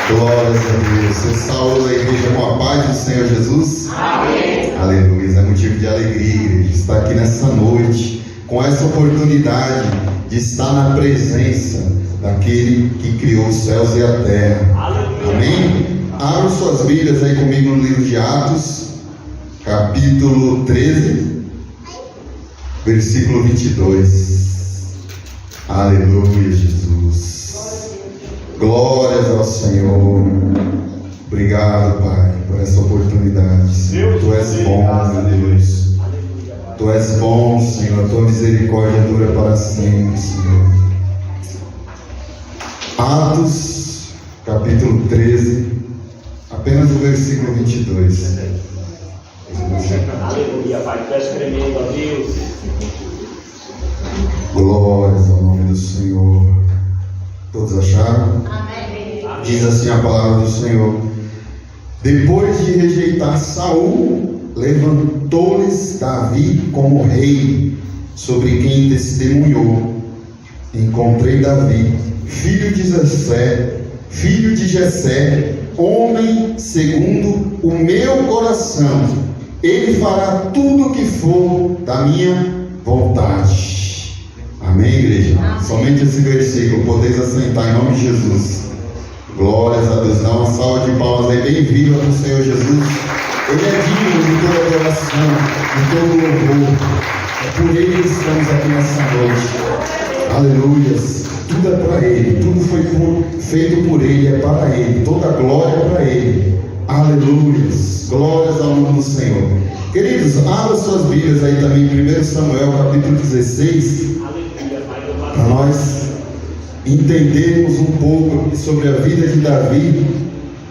Glórias a Deus. Eu saúdo a igreja com a paz do Senhor Jesus. Amém. Aleluia. É motivo de alegria, igreja, estar aqui nessa noite, com essa oportunidade de estar na presença daquele que criou os céus e a terra. Aleluia. Amém? Abra suas Bíblias aí comigo no livro de Atos, capítulo 13, versículo 22. Aleluia, Jesus. Glórias ao Senhor. Obrigado, Pai, por essa oportunidade, Senhor. Tu és bom, meu Deus. Tu és bom, Senhor. A tua misericórdia dura para sempre, Senhor. Atos, capítulo 13, apenas o versículo 22. Aleluia, Pai. Tu és tremendo, ó Deus. Glórias ao nome do Senhor. Todos acharam? Amém. Diz assim a palavra do Senhor: depois de rejeitar Saul, levantou-lhes Davi como rei, sobre quem testemunhou: encontrei Davi, filho de Jessé, homem segundo o meu coração. Ele fará tudo o que for da minha vontade. Amém, igreja? Amém. Somente esse versículo, podeis assentar em nome de Jesus. Glórias a Deus. Dá uma salva de palmas aí bem viva para o Senhor Jesus. Ele é digno de toda adoração, de todo louvor. É por Ele que estamos aqui nessa noite. Aleluias. Tudo é para Ele, tudo foi feito por Ele, é para Ele. Toda glória é para Ele. Aleluias. Glórias ao nome do Senhor. Queridos, abra suas Bíblias aí também, 1 Samuel capítulo 16. Para nós entendermos um pouco sobre a vida de Davi.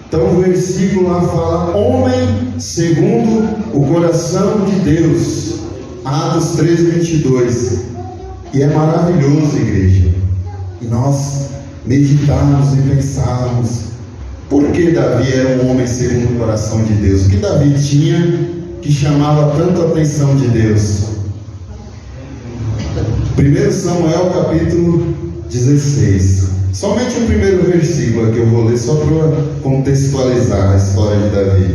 Então o versículo lá fala: homem segundo o coração de Deus. Atos 13, 22. E é maravilhoso, igreja, e nós meditarmos e pensarmos por que Davi era um homem segundo o coração de Deus. O que Davi tinha que chamava tanto a atenção de Deus? 1 Samuel capítulo 16. Somente o primeiro versículo aqui eu vou ler só para contextualizar a história de Davi.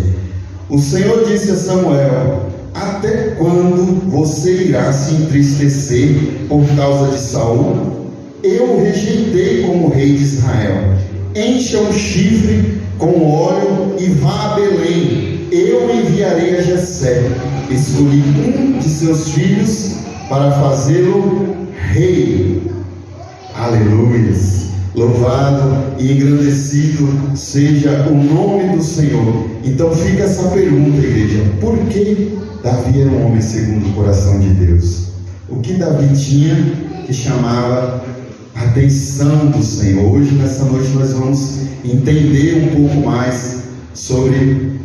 O Senhor disse a Samuel: até quando você irá se entristecer por causa de Saul? Eu o rejeitei como rei de Israel. Encha um chifre com óleo e vá a Belém. Eu enviarei a Jessé. Escolhi um de seus filhos para fazê-lo rei. Aleluias. Louvado e engrandecido seja o nome do Senhor. Então fica essa pergunta, igreja: por que Davi era um homem segundo o coração de Deus? O que Davi tinha que chamava a atenção do Senhor? Hoje, nessa noite, nós vamos entender um pouco mais sobre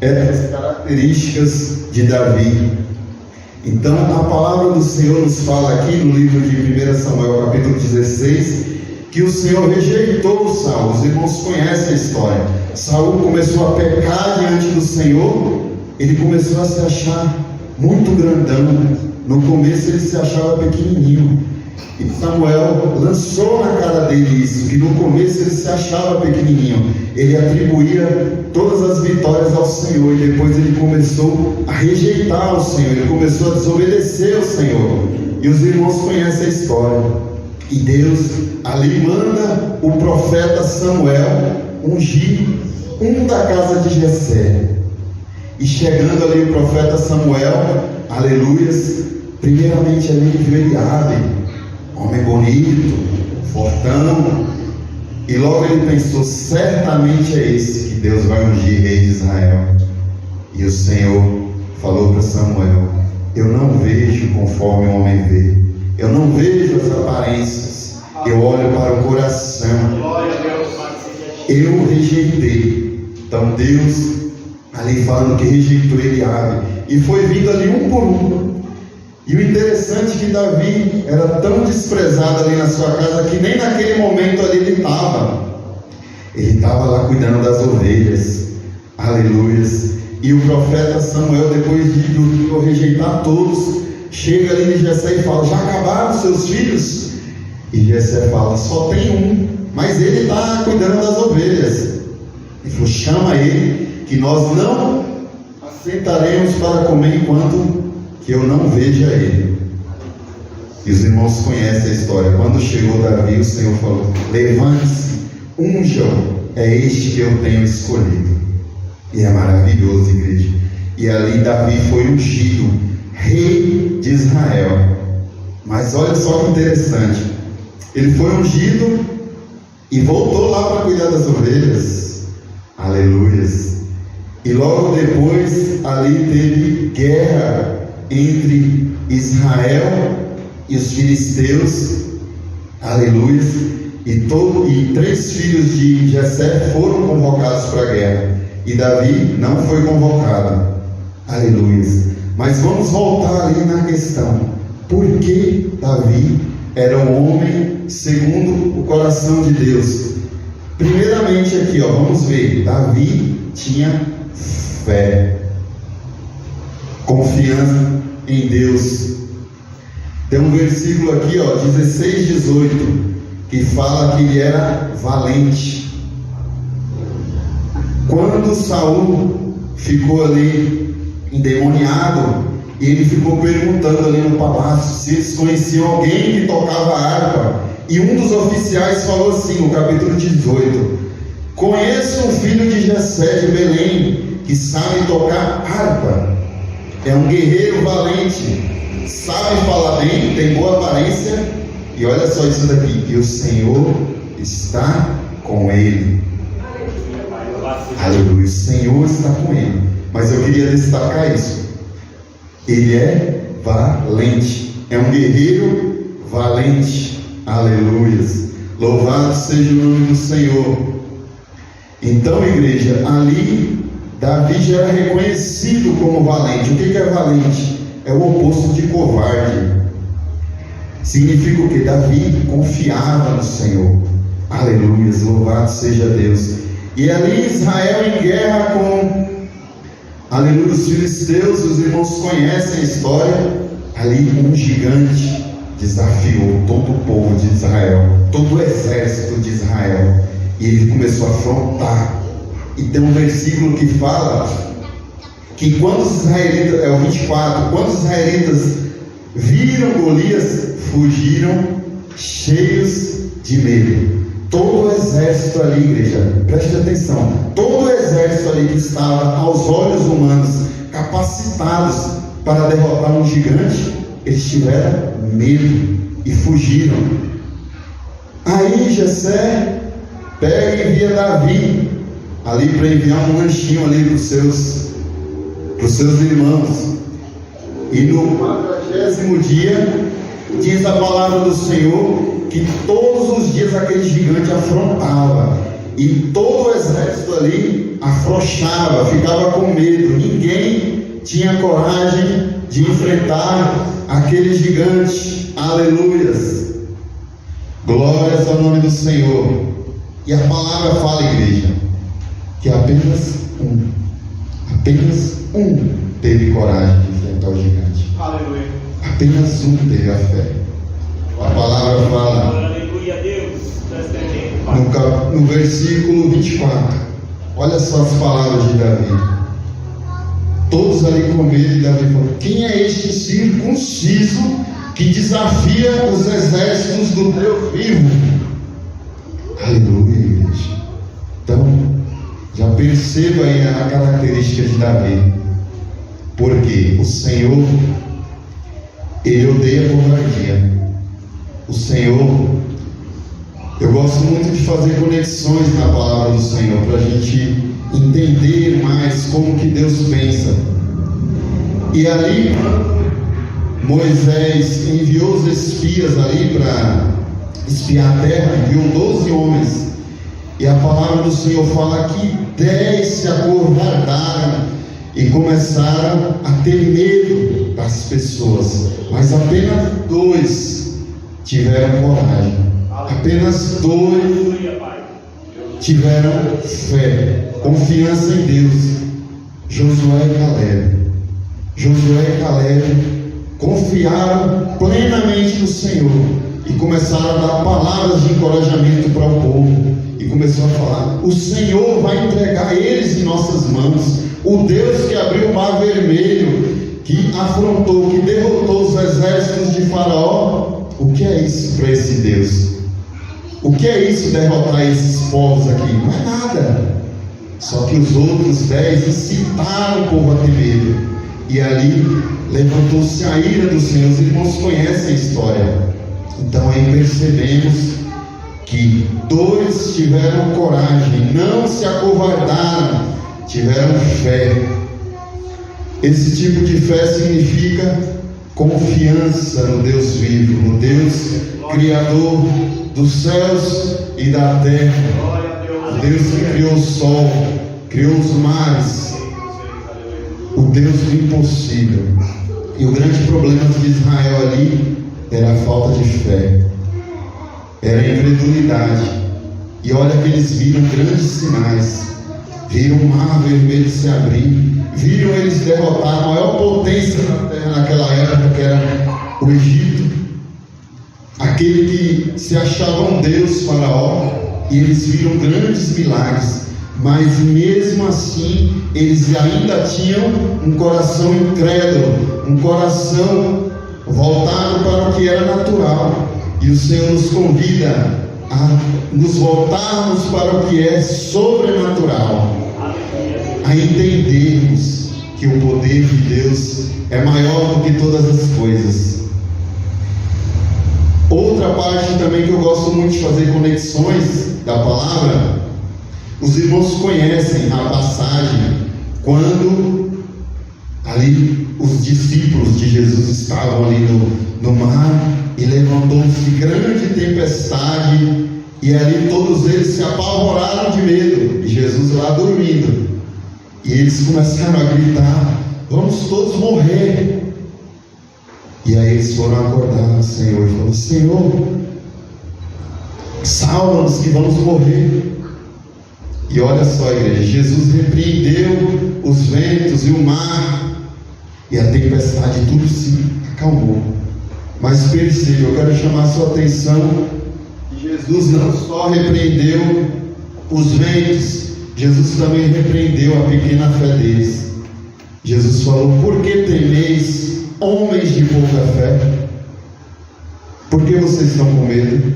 essas características de Davi. Então a palavra do Senhor nos fala aqui no livro de 1 Samuel capítulo 16 que o Senhor rejeitou Saul. Os irmãos conhecem a história. Saul começou a pecar diante do Senhor. Ele começou a se achar muito grandão. No começo ele se achava pequenininho, e Samuel lançou na cara dele isso, que no começo ele se achava pequenininho. Ele atribuía todas as vitórias ao Senhor, e depois ele começou a rejeitar o Senhor, ele começou a desobedecer ao Senhor. E os irmãos conhecem a história. E Deus ali manda o profeta Samuel ungir um da casa de Jessé. E chegando ali o profeta Samuel, aleluias, primeiramente ali ele viu Eliabe, homem bonito, fortão, e logo ele pensou: certamente é esse que Deus vai ungir rei de Israel. E o Senhor falou para Samuel: eu não vejo conforme o homem vê, eu não vejo as aparências, eu olho para o coração. Eu rejeitei. Então Deus ali falando que rejeitou Eliabe, e foi vindo ali um por um. E o interessante é que Davi era tão desprezado ali na sua casa que nem naquele momento ali ele estava. Ele estava lá cuidando das ovelhas. Aleluias. E o profeta Samuel, depois de rejeitar todos, chega ali em Jessé e fala: já acabaram seus filhos? E Jessé fala: só tem um, mas ele está cuidando das ovelhas. Ele falou: chama ele, que nós não assentaremos para comer enquanto que eu não veja ele. E os irmãos conhecem a história. Quando chegou Davi, o Senhor falou: levante-se, unja-o, é este que eu tenho escolhido. E é maravilhoso, igreja. E ali Davi foi ungido rei de Israel. Mas olha só que interessante, ele foi ungido e voltou lá para cuidar das ovelhas. Aleluias. E logo depois ali teve guerra entre Israel e os filisteus. Aleluias. E 3 filhos de Jessé foram convocados para a guerra, e Davi não foi convocado. Aleluias. Mas vamos voltar ali na questão: por que Davi era um homem segundo o coração de Deus? Primeiramente aqui, vamos ver. Davi tinha fé, confiança em Deus. Tem um versículo aqui, 16, 18, que fala que ele era valente. Quando Saul ficou ali endemoniado, ele ficou perguntando ali no palácio se eles conheciam alguém que tocava harpa. E um dos oficiais falou assim, no capítulo 18: conheço um filho de Jessé de Belém, que sabe tocar harpa. É um guerreiro valente, sabe falar bem, tem boa aparência. E olha só isso daqui: e o Senhor está com ele. Aleluia, o Senhor está com ele. Mas eu queria destacar isso: ele é valente, é um guerreiro valente. Aleluias, louvado seja o nome do Senhor. Então, igreja, ali Davi já era reconhecido como valente. O que é valente? É o oposto de covarde. Significa o que? Davi confiava no Senhor. Aleluias, louvado seja Deus. E ali Israel em guerra com, aleluia, os filisteus. Os irmãos conhecem a história. Ali um gigante desafiou todo o povo de Israel, todo o exército de Israel, e ele começou a afrontar. E tem um versículo que fala que quando os israelitas, é o 24, quando os israelitas viram Golias, fugiram cheios de medo. Todo o exército ali, igreja, preste atenção, todo o exército ali que estava aos olhos humanos capacitados para derrotar um gigante, eles tiveram medo e fugiram. Aí Jessé pega e envia Davi ali para enviar um lanchinho ali para os seus irmãos. E no 40º dia diz a palavra do Senhor que todos os dias aquele gigante afrontava, e todo o exército ali afrouxava, ficava com medo. Ninguém tinha coragem de enfrentar aquele gigante. Aleluias, glórias ao nome do Senhor. E a palavra fala, igreja, que apenas um teve coragem de enfrentar o gigante. Aleluia. Apenas um teve a fé. A palavra fala, aleluia, Deus, no versículo 24, olha só as palavras de Davi. Todos ali com medo, e Davi falou: quem é este circunciso que desafia os exércitos do Deus vivo? Aleluia, igreja. Então, já perceba aí a característica de Davi. Porque o Senhor, Ele odeia a covardia. O Senhor, eu gosto muito de fazer conexões na palavra do Senhor, para a gente entender mais como que Deus pensa. E ali Moisés enviou os espias ali para espiar a terra, enviou 12 homens, e a palavra do Senhor fala que 10 se acovardaram e começaram a ter medo das pessoas, mas apenas 2 tiveram coragem, apenas 2 tiveram fé, confiança em Deus. Josué e Caleb confiaram plenamente no Senhor e começaram a dar palavras de encorajamento para o povo. e começou a falar: o Senhor vai entregar eles em nossas mãos. O Deus que abriu o mar vermelho, que afrontou, que derrotou os exércitos de Faraó. O que é isso para esse Deus? O que é isso, derrotar esses povos aqui? Não é nada. Só que os outros 10 incitaram o povo a ter medo. E ali levantou-se a ira do Senhor. Os irmãos conhecem a história. Então aí percebemos que 2 tiveram coragem, não se acovardaram, tiveram fé. Esse tipo de fé significa confiança no Deus vivo, no Deus Criador dos céus e da terra, o Deus que criou o sol, criou os mares, o Deus do impossível. E o grande problema de Israel ali era a falta de fé, era a incredulidade. E olha que eles viram grandes sinais, viram o mar vermelho se abrir, viram eles derrotar a maior potência da terra naquela época, que era o Egito, aquele que se achava um Deus, Faraó. E eles viram grandes milagres, mas mesmo assim eles ainda tinham um coração incrédulo, um coração voltado para o que era natural. E o Senhor nos convida a nos voltarmos para o que é sobrenatural, a entendermos que o poder de Deus é maior do que todas as coisas. Outra parte também que eu gosto muito de fazer conexões da palavra, os irmãos conhecem a passagem quando ali os discípulos de Jesus estavam ali no mar, e levantou-se grande tempestade, e ali todos eles se apavoraram de medo, e Jesus lá dormindo, e eles começaram a gritar: vamos todos morrer. E aí eles foram acordar ao Senhor e falaram: Senhor, salva-nos que vamos morrer. E olha só, igreja, Jesus repreendeu os ventos e o mar, e a tempestade, tudo se acalmou. Mas perceba, eu quero chamar a sua atenção que Jesus não só repreendeu os ventos, Jesus também repreendeu a pequena fé deles. Jesus falou: por que temeis, homens de pouca fé? Por que vocês estão com medo?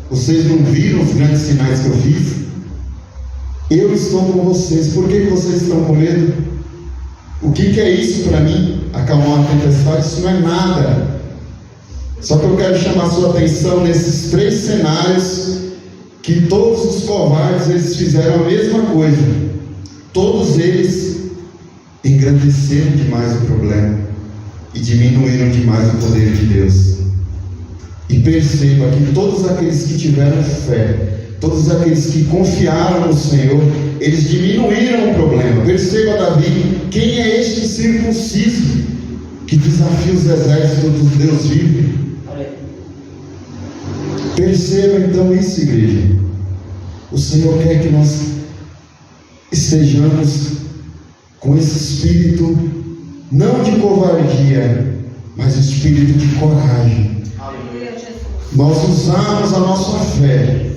Vocês não viram os grandes sinais que eu fiz? Eu estou com vocês. Por que vocês estão com medo? O que é isso para mim? Acalmar uma tempestade? Isso não é nada. Só que eu quero chamar a sua atenção nesses 3 cenários, que todos os covardes eles fizeram a mesma coisa. Todos eles engrandeceram demais o problema e diminuíram demais o poder de Deus. E perceba que todos aqueles que tiveram fé, todos aqueles que confiaram no Senhor, eles diminuíram o problema. Perceba Davi: quem é este circunciso que desafia os exércitos do Deus vivo? Perceba então isso, igreja. O Senhor quer que nós estejamos com esse espírito, não de covardia, mas o espírito de coragem. Nós usamos a nossa fé.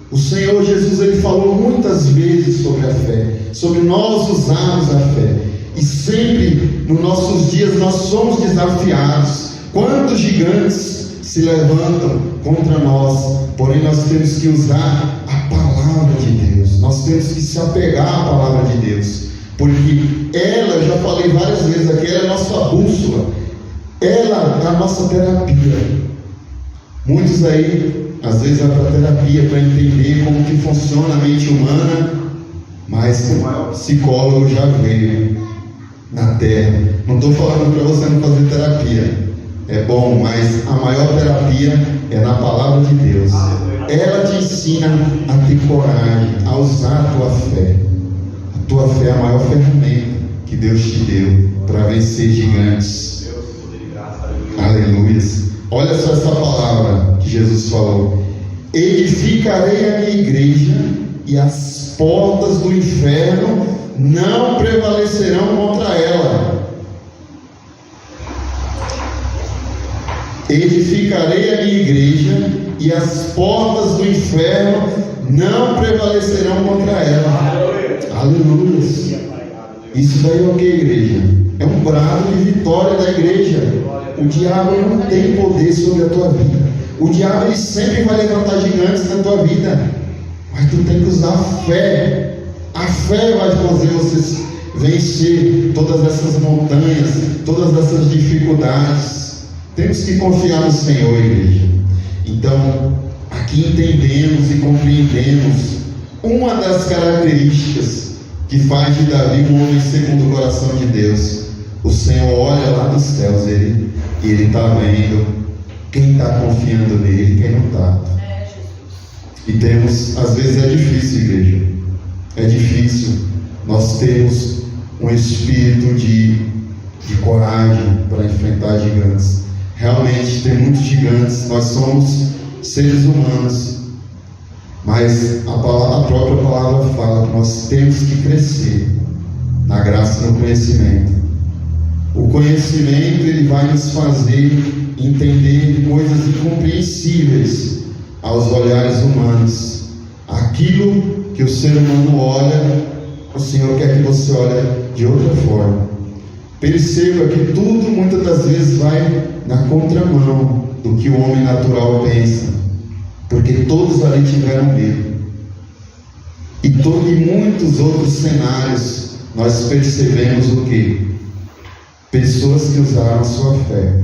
O Senhor Jesus, ele falou muitas vezes sobre a fé, sobre nós usarmos a fé. E sempre nos nossos dias nós somos desafiados. Quantos gigantes se levantam contra nós, porém nós temos que usar a palavra de Deus. Nós temos que se apegar à palavra de Deus, porque ela, eu já falei várias vezes aqui, ela é a nossa bússola, ela é a nossa terapia. Muitos aí, às vezes vai para a terapia para entender como que funciona a mente humana, mas o maior psicólogo já veio na terra. Não estou falando para você não fazer terapia, é bom, mas a maior terapia é na palavra de Deus. Ela te ensina a ter coragem, a usar a tua fé. A tua fé é a maior ferramenta que Deus te deu para vencer gigantes. Aleluia. Olha só essa palavra que Jesus falou: edificarei a minha igreja, e as portas do inferno não prevalecerão contra ela. Edificarei a minha igreja, e as portas do inferno não prevalecerão contra ela. Aleluia. Isso daí é o que, igreja? É um brado de vitória da igreja. O diabo não tem poder sobre a tua vida. O diabo ele sempre vai levantar gigantes na tua vida, mas tu tem que usar a fé. A fé vai fazer você vencer todas essas montanhas, todas essas dificuldades. Temos que confiar no Senhor, igreja. Então, aqui entendemos e compreendemos uma das características que faz de Davi um homem segundo o coração de Deus. O Senhor olha lá dos céus, Ele está vendo quem está confiando nele e quem não está. E temos, às vezes é difícil, igreja. É difícil nós termos um espírito de coragem para enfrentar gigantes. Realmente tem muitos gigantes, nós somos seres humanos, mas a própria palavra fala que nós temos que crescer na graça e no conhecimento. O conhecimento ele vai nos fazer entender coisas incompreensíveis aos olhares humanos. Aquilo que o ser humano olha, o Senhor quer que você olhe de outra forma. Perceba que tudo muitas das vezes vai na contramão do que o homem natural pensa, porque todos ali tiveram medo. E em muitos outros cenários nós percebemos o que? Pessoas que usaram a sua fé.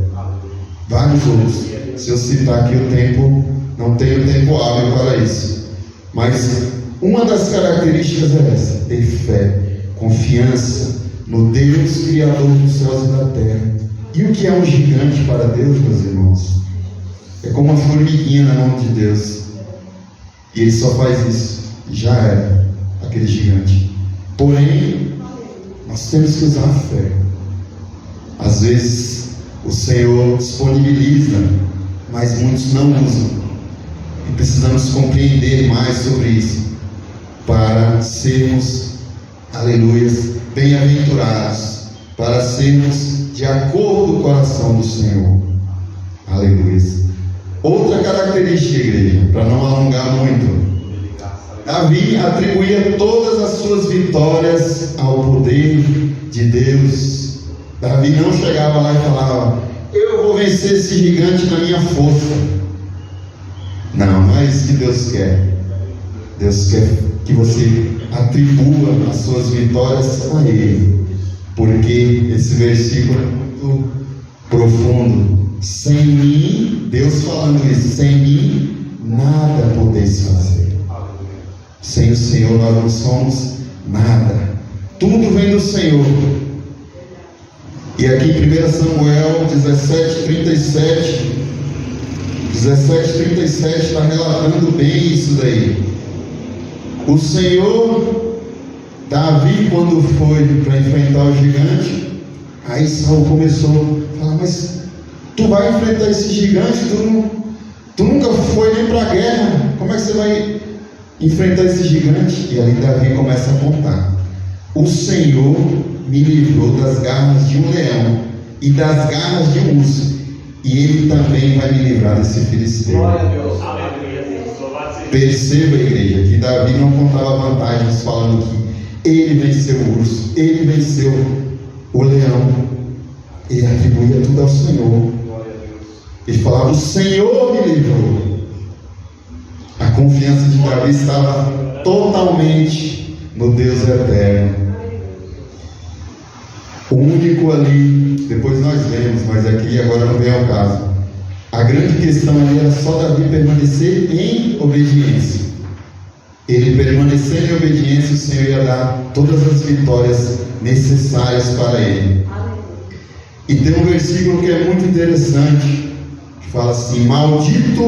Vários outros. Se eu citar aqui o tempo, não tenho tempo hábil para isso. Mas uma das características é essa: ter fé, confiança no Deus Criador dos céus e da terra. E o que é um gigante para Deus, meus irmãos? É como uma formiguinha na mão de Deus. E Ele só faz isso. E já era aquele gigante. Porém, nós temos que usar a fé. Às vezes o Senhor disponibiliza, mas muitos não usam. E precisamos compreender mais sobre isso para sermos, aleluias, bem-aventurados, para sermos de acordo com o coração do Senhor. Aleluias. Outra característica, igreja, para não alongar muito, Davi atribuía todas as suas vitórias ao poder de Deus. Davi não chegava lá e falava: eu vou vencer esse gigante na minha força. Não é isso que Deus quer. Deus quer que você atribua as suas vitórias a Ele, porque esse versículo é muito profundo. Sem mim, Deus falando isso, sem mim nada podeis fazer. Sem o Senhor nós não somos nada. Tudo vem do Senhor. E aqui em 1 Samuel 17:37 está relatando bem isso daí. O Senhor, Davi, quando foi para enfrentar o gigante, aí Saul começou a falar: mas tu vai enfrentar esse gigante, tu nunca foi nem para a guerra, como é que você vai enfrentar esse gigante? E ali Davi começa a contar: o Senhor me livrou das garras de um leão e das garras de um urso, e Ele também vai me livrar desse filisteu. Glória a Deus. Aleluia. Perceba, igreja, que Davi não contava vantagens falando que ele venceu o urso, ele venceu o leão. Ele atribuía tudo ao Senhor. Ele falava: o Senhor me livrou. A confiança de Davi estava totalmente no Deus eterno. O único ali, depois nós vemos, mas aqui agora não vem ao caso. A grande questão ali era só Davi permanecer em obediência. Ele permanecendo em obediência, o Senhor ia dar todas as vitórias necessárias para ele. E tem um versículo que é muito interessante, que fala assim: maldito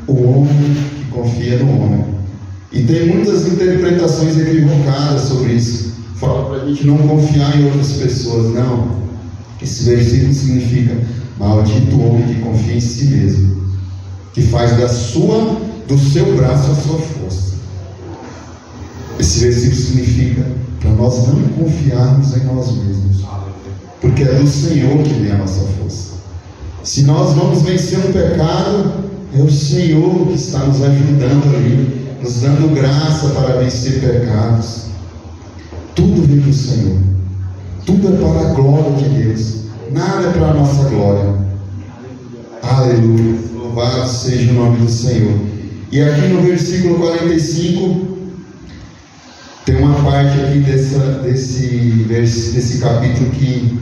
o homem que confia no homem. E tem muitas interpretações equivocadas sobre isso. Fala para a gente não confiar em outras pessoas. Não, esse versículo significa: maldito o homem que confia em si mesmo, que faz do seu braço a sua força. Esse versículo significa para nós não confiarmos em nós mesmos, porque é do Senhor que vem a nossa força. Se nós vamos vencer o pecado, é o Senhor que está nos ajudando ali nos dando graça para vencer pecados. Tudo vem do Senhor. Tudo é para a glória de Deus. Nada é para a nossa glória. Aleluia. Louvado seja o nome do Senhor. E aqui no versículo 45, tem uma parte aqui desse capítulo que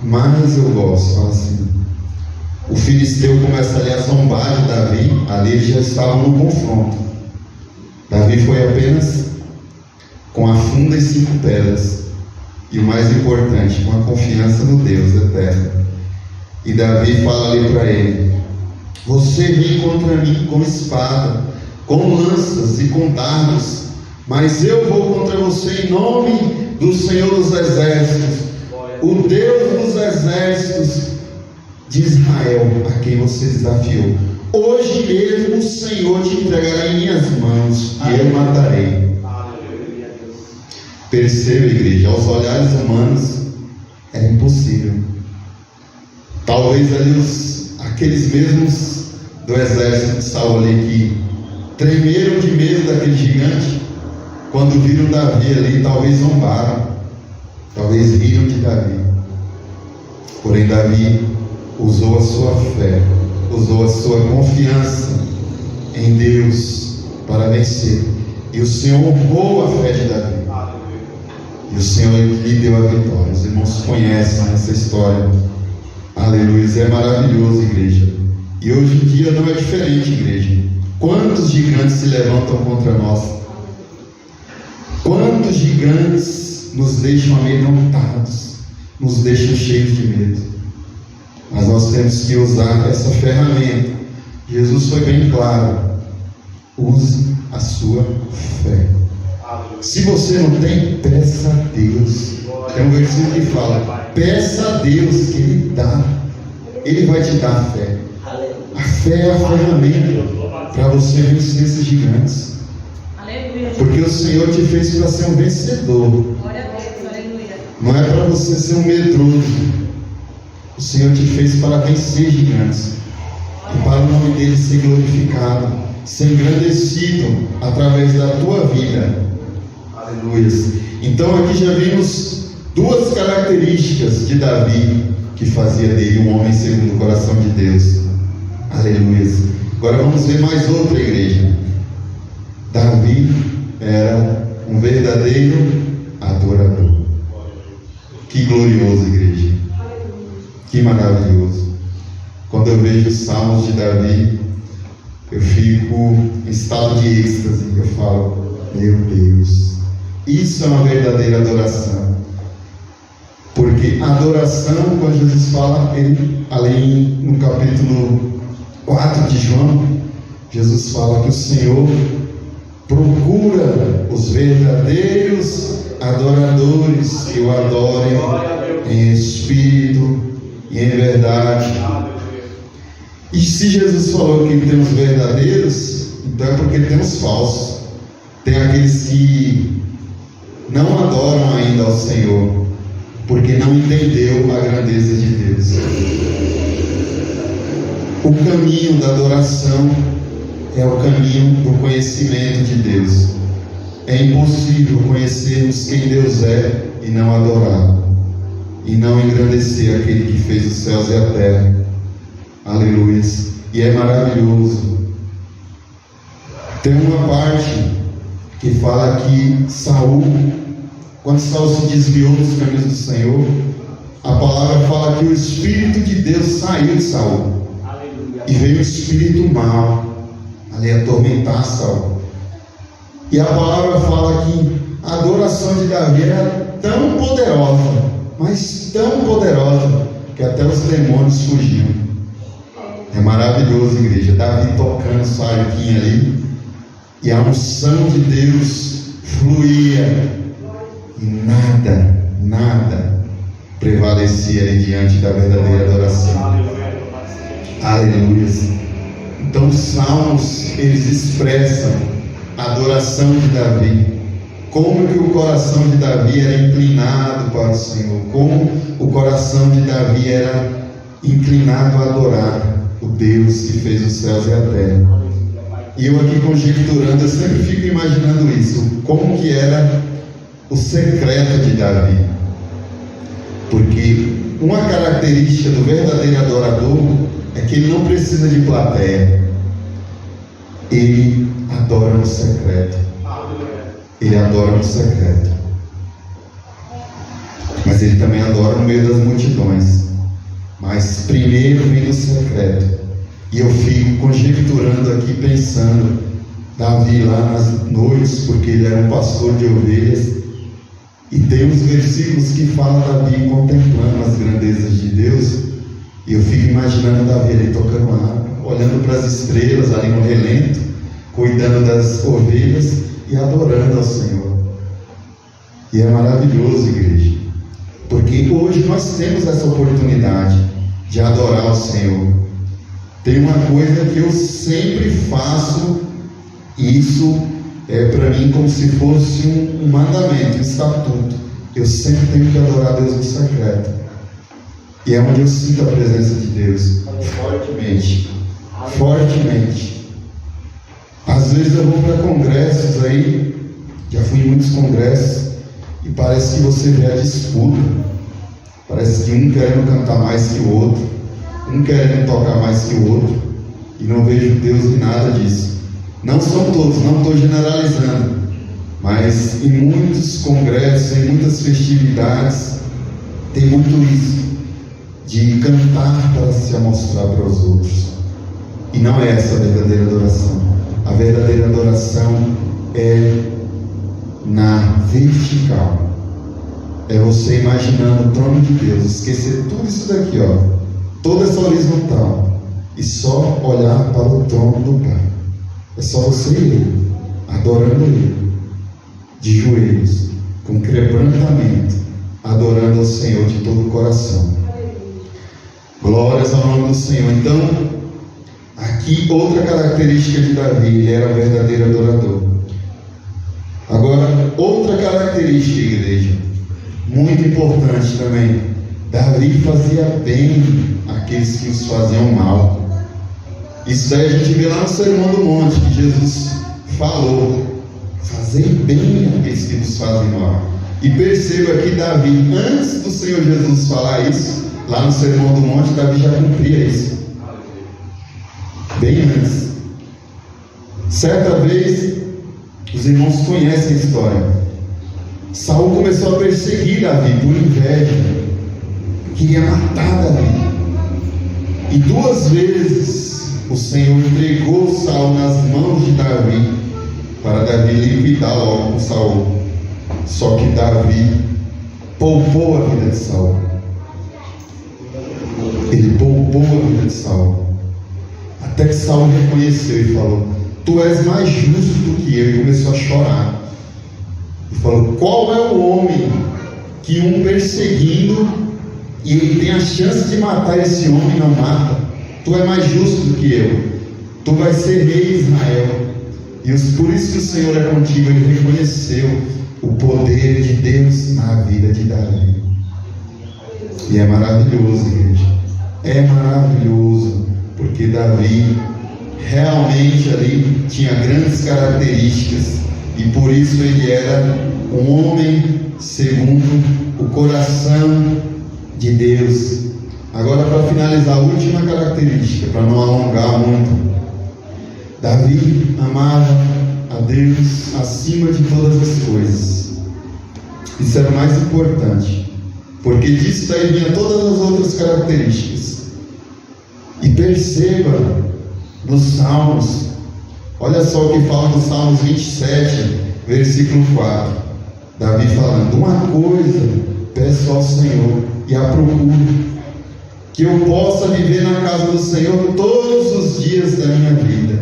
mais eu gosto. Fala assim: o filisteu começa ali a zombar de Davi. Ali eles já estavam no confronto. Davi foi apenas com a funda e 5 pedras. E o mais importante, com a confiança no Deus eterno. E Davi fala ali para ele: você vem contra mim com espada, com lanças e com dardos, mas eu vou contra você em nome do Senhor dos Exércitos, o Deus dos Exércitos de Israel, a quem você desafiou. Hoje mesmo o Senhor te entregará em minhas mãos e eu matarei. Perceba, igreja, aos olhares humanos é impossível. Talvez ali aqueles mesmos do exército de Saul ali que tremeram de medo daquele gigante, quando viram Davi ali, talvez zombaram, talvez riram de Davi. Porém Davi usou a sua fé, usou a sua confiança em Deus para vencer. E o Senhor honrou a fé de Davi. E o Senhor lhe deu a vitória. Os irmãos conhecem essa história. Aleluia. É maravilhoso, igreja. E hoje em dia não é diferente, igreja. Quantos gigantes se levantam contra nós? Quantos gigantes nos deixam amedrontados, nos deixam cheios de medo? Mas nós temos que usar essa ferramenta. Jesus foi bem claro: use a sua fé. Se você não tem, peça a Deus. Tem um versículo que fala: peça a Deus que Ele dá. Ele vai te dar a fé. A fé é a ferramenta para você vencer esses gigantes. Porque o Senhor te fez para ser um vencedor. Não é para você ser um medroso. O Senhor te fez para vencer gigantes. E para o nome dele ser glorificado, ser engrandecido através da tua vida. Aleluia. Então aqui já vimos 2 características de Davi que fazia dele um homem segundo o coração de Deus. Aleluia. Agora vamos ver mais outra, igreja. Davi era um verdadeiro adorador. Que glorioso, igreja. Que maravilhoso. Quando eu vejo os salmos de Davi, eu fico em estado de êxtase. Eu falo: meu Deus, isso é uma verdadeira adoração. Porque a adoração, quando Jesus fala, ali no capítulo 4 de João, Jesus fala que o Senhor procura os verdadeiros adoradores que o adorem em espírito e em verdade. E se Jesus falou que temos verdadeiros, então é porque temos falsos. Tem aqueles que não adoram ainda ao Senhor, porque não entendeu a grandeza de Deus. O caminho da adoração é o caminho do conhecimento de Deus. É impossível conhecermos quem Deus é e não adorá-lo, e não engrandecer aquele que fez os céus e a terra. Aleluia. E é maravilhoso. Tem uma parte que fala que Saul, quando Saul se desviou dos caminhos do Senhor, a palavra fala que o Espírito de Deus saiu de Saul. E veio o espírito mau ali atormentar Saul. E a palavra fala que a adoração de Davi era tão poderosa, mas tão poderosa, que até os demônios fugiam. É maravilhoso, igreja. Davi tocando sua arquinha ali, e a unção de Deus fluía, e nada prevalecia ali diante da verdadeira adoração. Aleluia. Então os salmos, eles expressam a adoração de Davi, como que o coração de Davi era inclinado para o Senhor, como o coração de Davi era inclinado a adorar o Deus que fez os céus e a terra. E eu aqui conjecturando, eu sempre fico imaginando isso, como que era o secreto de Davi. Porque uma característica do verdadeiro adorador é que ele não precisa de plateia. Ele adora no secreto. Ele adora no secreto. Mas ele também adora no meio das multidões. Mas primeiro vem do secreto. E eu fico conjecturando aqui, pensando, Davi lá nas noites, porque ele era um pastor de ovelhas, e tem uns versículos que falam Davi contemplando as grandezas de Deus, e eu fico imaginando Davi ali tocando harpa, olhando para as estrelas ali no relento, cuidando das ovelhas e adorando ao Senhor. E é maravilhoso, igreja, porque hoje nós temos essa oportunidade de adorar o Senhor. Tem uma coisa que eu sempre faço, e isso é para mim como se fosse um mandamento, um estatuto. Eu sempre tenho que adorar a Deus no secreto. E é onde eu sinto a presença de Deus fortemente. Fortemente. Às vezes eu vou para congressos aí, já fui em muitos congressos, e parece que você vê a disputa. Parece que um querendo cantar mais que o outro, um querendo tocar mais que o outro, e não vejo Deus em nada disso. Não são todos, não estou generalizando, mas em muitos congressos, em muitas festividades, tem muito isso, de cantar para se amostrar para os outros. E não é essa a verdadeira adoração. A verdadeira adoração é na vertical. É você imaginando o trono de Deus, esquecer tudo isso daqui, ó, toda essa horizontal, e só olhar para o trono do Pai. É só você e ele, adorando Ele, de joelhos, com quebrantamento, adorando ao Senhor de todo o coração. Glórias ao nome do Senhor. Então, aqui outra característica de Davi, ele era um verdadeiro adorador. Agora, outra característica, igreja, muito importante também, Davi fazia bem aqueles que os faziam mal. Isso daí a gente vê lá no Sermão do Monte, que Jesus falou, fazei bem aqueles que vos fazem mal. E perceba que Davi, antes do Senhor Jesus falar isso, lá no Sermão do Monte, Davi já cumpria isso. Bem antes. Certa vez, os irmãos conhecem a história. Saul começou a perseguir Davi por inveja, queria matar Davi. E 2 vezes o Senhor entregou Saul nas mãos de Davi, para Davi liquidar logo com Saul. Só que Davi poupou a vida de Saul. Ele poupou a vida de Saul. Até que Saul reconheceu e falou: tu és mais justo do que eu. E começou a chorar. E falou: qual é o homem que um perseguindo, e ele tem a chance de matar esse homem e não mata? Tu é mais justo do que eu. Tu vais ser rei de Israel. E por isso que o Senhor é contigo. Ele reconheceu o poder de Deus na vida de Davi. E é maravilhoso, igreja. É maravilhoso. Porque Davi realmente ali tinha grandes características. E por isso ele era um homem segundo o coração de Deus. Agora, para finalizar, a última característica, para não alongar muito. Davi amava a Deus acima de todas as coisas. Isso era o mais importante, porque disso daí vinha todas as outras características. E perceba nos Salmos, olha só o que fala no Salmos 27, versículo 4. Davi falando: uma coisa peço ao Senhor e a procuro, que eu possa viver na casa do Senhor todos os dias da minha vida.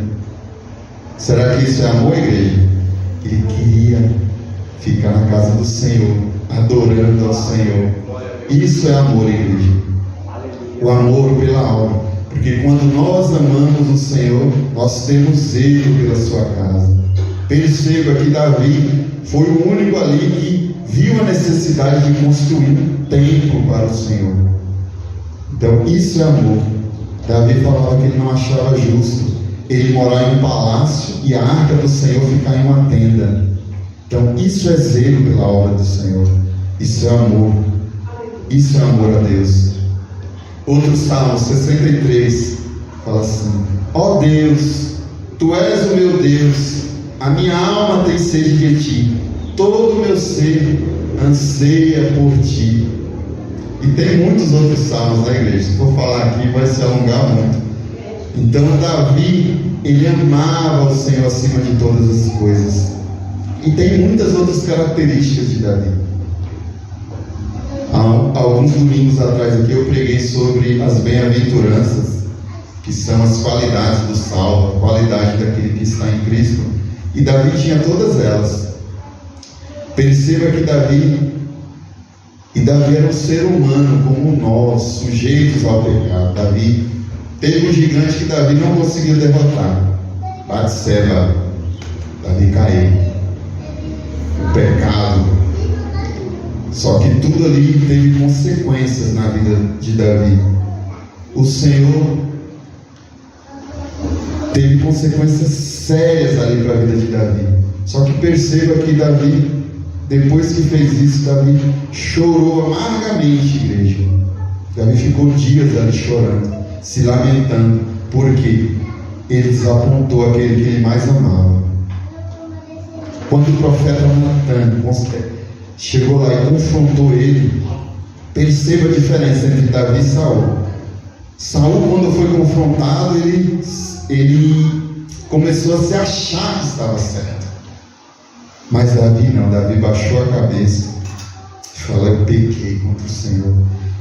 Será que isso é amor, igreja? Ele queria ficar na casa do Senhor, adorando ao Senhor. Isso é amor, igreja. O amor pela alma. Porque quando nós amamos o Senhor, nós temos zelo pela sua casa. Perceba que Davi foi o único ali que viu a necessidade de construir um templo para o Senhor. Então isso é amor. Davi falava que ele não achava justo ele morar em um palácio e a arca do Senhor ficar em uma tenda. Então isso é zelo pela obra do Senhor. Isso é amor. Isso é amor a Deus. Outro Salmo 63 fala assim: ó Deus, Tu és o meu Deus, a minha alma tem sede de Ti, todo o meu ser anseia por Ti. E tem muitos outros salmos na igreja. Se for falar aqui vai se alongar muito. Então Davi, ele amava o Senhor acima de todas as coisas. E tem muitas outras características de Davi. Há alguns domingos atrás aqui eu preguei sobre as bem-aventuranças, que são as qualidades do salvo, a qualidade daquele que está em Cristo. E Davi tinha todas elas. Perceba que Davi era um ser humano como nós, sujeitos ao pecado. Davi teve um gigante que Davi não conseguiu derrotar, Batseba. Davi caiu, o pecado. Só que tudo ali teve consequências na vida de Davi. O Senhor teve consequências sérias ali para a vida de Davi. Só que perceba que Davi, depois que fez isso, Davi chorou amargamente, igreja. Davi ficou dias ali chorando, se lamentando, porque ele desapontou aquele que ele mais amava. Quando o profeta Natan chegou lá e confrontou ele, perceba a diferença entre Davi e Saul. Saul, quando foi confrontado, ele começou a se achar que estava certo. Mas Davi não, Davi baixou a cabeça e falou: eu pequei contra o Senhor,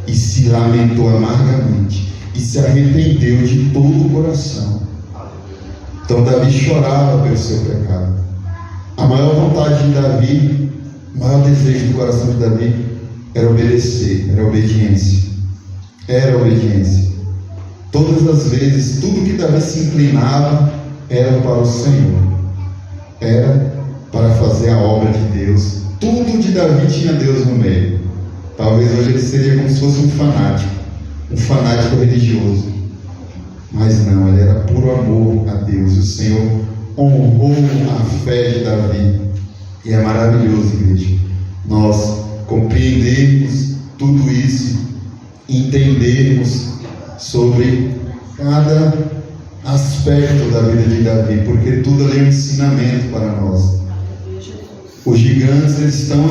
e se lamentou amargamente e se arrependeu de todo o coração. Então Davi chorava pelo seu pecado. A maior vontade de Davi, o maior desejo do coração de Davi era obedecer, era obediência. Era obediência. Todas as vezes, tudo que Davi se inclinava era para o Senhor, era para fazer a obra de Deus. Tudo de Davi tinha Deus no meio. Talvez hoje ele seria como se fosse um fanático religioso. Mas não, ele era puro amor a Deus. O Senhor honrou a fé de Davi. E é maravilhoso, igreja, nós compreendermos tudo isso, entendermos sobre cada aspecto da vida de Davi, porque tudo ali é um ensinamento para nós. Os gigantes, eles estão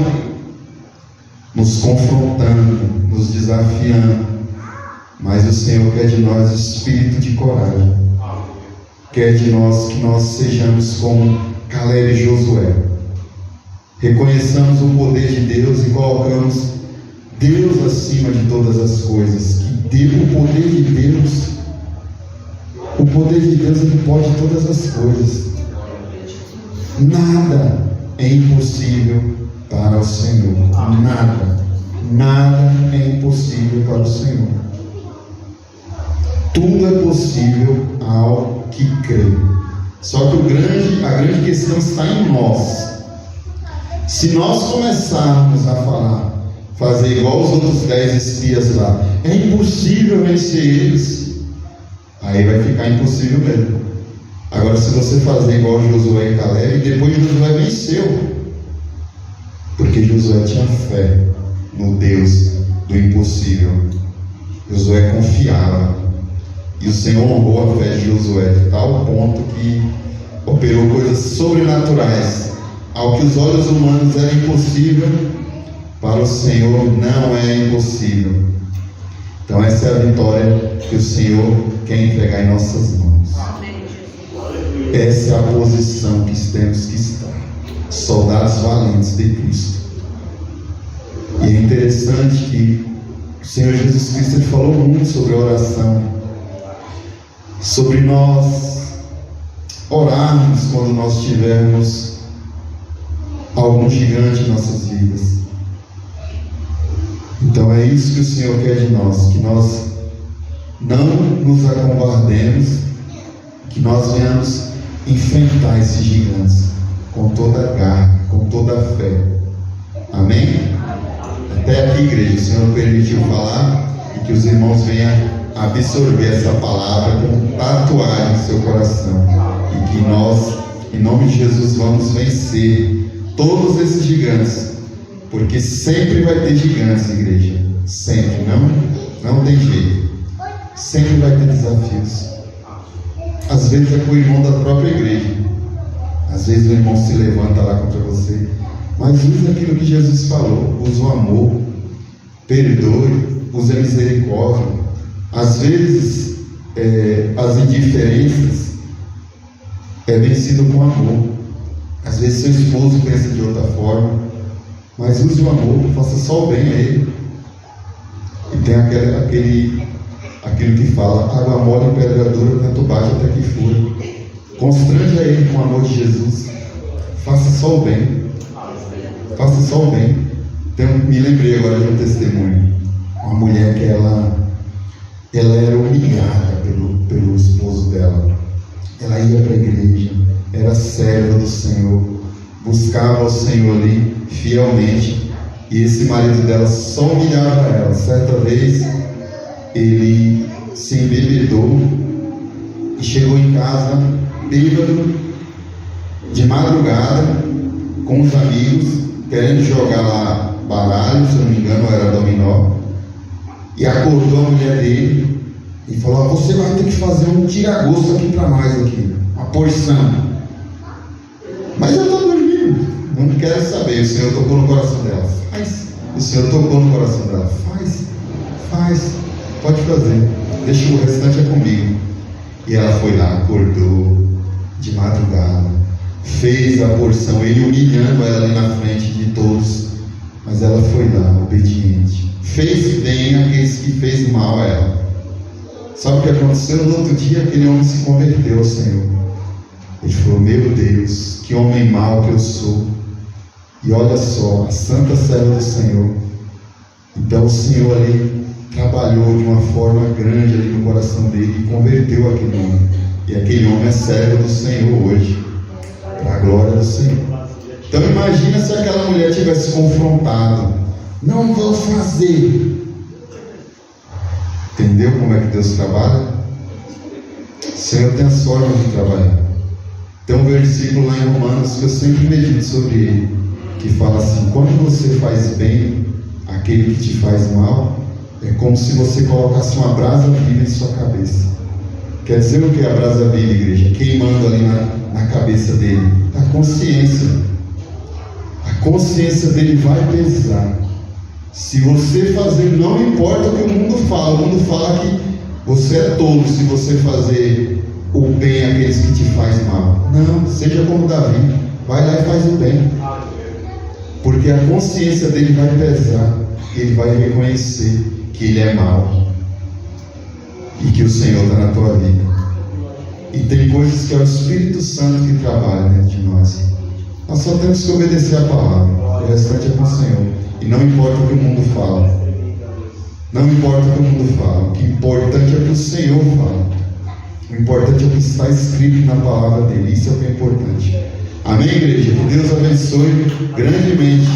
nos confrontando, nos desafiando, mas o Senhor quer de nós espírito de coragem, quer de nós que nós sejamos como Caleb e Josué, reconheçamos o poder de Deus e colocamos Deus acima de todas as coisas. Que o poder de Deus ele pode todas as coisas. Nada é impossível para o Senhor. Nada é impossível para o Senhor. Tudo é possível ao que crê. Só que a grande questão está em nós. Se nós começarmos a fazer igual os outros 10 espias lá, é impossível vencer eles, aí vai ficar impossível mesmo. Agora, se você fazer igual Josué e Caleb, depois Josué venceu, porque Josué tinha fé no Deus do impossível. Josué confiava, e o Senhor honrou a fé de Josué de tal ponto que operou coisas sobrenaturais. Ao que os olhos humanos era impossível, para o Senhor não é impossível. Então essa é a vitória que o Senhor quer entregar em nossas mãos. Essa é a posição que temos que estar, soldados valentes de Cristo. E é interessante que o Senhor Jesus Cristo ele falou muito sobre a oração, sobre nós orarmos quando nós tivermos algum gigante em nossas vidas. Então é isso que o Senhor quer de nós, que nós não nos acovardemos, que nós venhamos enfrentar esses gigantes com toda a garra, com toda a fé. Amém? Até aqui, igreja, o Senhor permitiu falar e que os irmãos venham absorver essa palavra como tatuagem no seu coração. E que nós, em nome de Jesus, vamos vencer todos esses gigantes. Porque sempre vai ter gigantes, igreja. Sempre, não tem jeito. Sempre vai ter desafios. Às vezes é com o irmão da própria igreja. Às vezes o irmão se levanta lá contra você. Mas use aquilo que Jesus falou. Use o amor. Perdoe. Use a misericórdia. Às vezes as indiferenças é vencido com amor. Às vezes seu esposo pensa de outra forma. Mas use o amor. Faça só o bem a ele. E tem aquilo que fala: água mole e pedra dura, tanto bate até que fura. Constranja ele com o amor de Jesus. Faça só o bem. Faça só o bem. Me lembrei agora de um testemunho. Uma mulher que ela era humilhada pelo esposo dela. Ela ia para a igreja, era serva do Senhor, buscava o Senhor ali fielmente. E esse marido dela só humilhava ela. Certa vez ele se embebedou e chegou em casa bêbado, de madrugada, com os amigos, querendo jogar lá baralho, se eu não me engano era dominó, e acordou a mulher dele e falou: você vai ter que fazer um tira-gosto aqui para nós, aqui, uma porção. Mas eu estou dormindo, não quero saber. O Senhor tocou no coração dela. Faz. O Senhor tocou no coração dela. Faz, pode fazer, deixa o restante é comigo. E ela foi lá, acordou de madrugada, fez a porção, ele humilhando ela ali na frente de todos, mas ela foi lá, obediente, fez bem aqueles que fez mal a ela. Sabe o que aconteceu? No outro dia aquele homem se converteu ao Senhor. Ele falou: meu Deus, que homem mau que eu sou. E olha só, a santa serva do Senhor. Então o Senhor ali trabalhou de uma forma grande ali no coração dele e converteu aquele homem. E aquele homem é servo do Senhor hoje, para a glória do Senhor. Então imagina se aquela mulher tivesse confrontado: não vou fazer. Entendeu como é que Deus trabalha? O Senhor tem as formas de trabalhar. Tem um versículo lá em Romanos que eu sempre medito sobre ele, que fala assim: quando você faz bem àquele que te faz mal, é como se você colocasse uma brasa viva em sua cabeça. Quer dizer o que é a brasa viva, igreja? Queimando ali na cabeça dele. A consciência. A consciência dele vai pesar. Se você fazer, não importa o que o mundo fala. O mundo fala que você é tolo se você fazer o bem àqueles que te fazem mal. Não, seja como Davi. Vai lá e faz o bem. Porque a consciência dele vai pesar. Ele vai reconhecer que ele é mau e que o Senhor está na tua vida. E tem coisas que é o Espírito Santo que trabalha dentro de nós. Nós só temos que obedecer a palavra. O restante é com o Senhor. E não importa o que o mundo fala. Não importa o que o mundo fala. O que é importante é o que o Senhor fala. O importante é o que está escrito na palavra dele. Isso é o que é importante. Amém, igreja? Que Deus abençoe grandemente